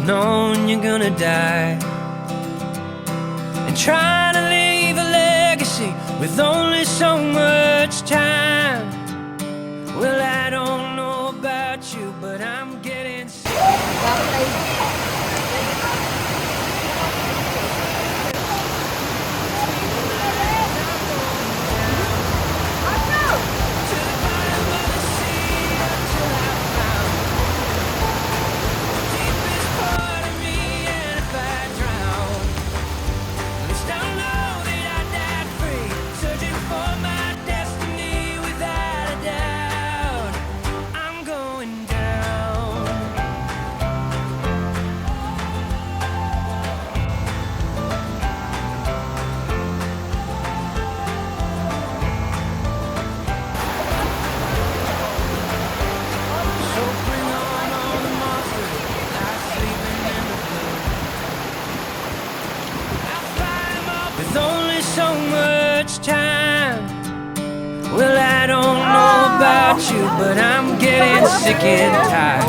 known you're gonna die, and trying to leave a legacy with only so much time. Well, I don't know about you, but I'm getting sick. With only so much time. Well, I don't know about you, but I'm getting sick and tired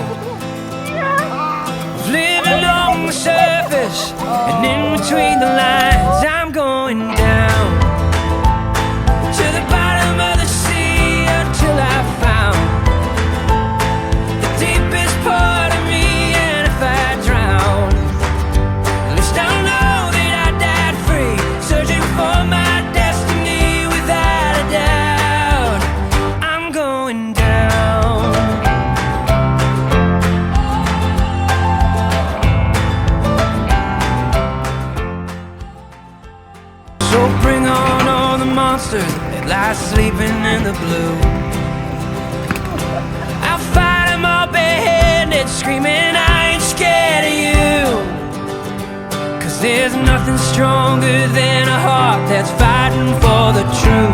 of living on the surface and in between the lines. I'm going down to the bottom of the sea until I found the deepest part of me. And if I drown, at least I'll know that I died free, searching for my destiny without a doubt. I'm going down. So bring on all the monsters that lie sleeping in the blue. I'll fight them all barehanded, screaming I ain't scared of you. Cause there's nothing stronger than a heart that's fighting for the truth.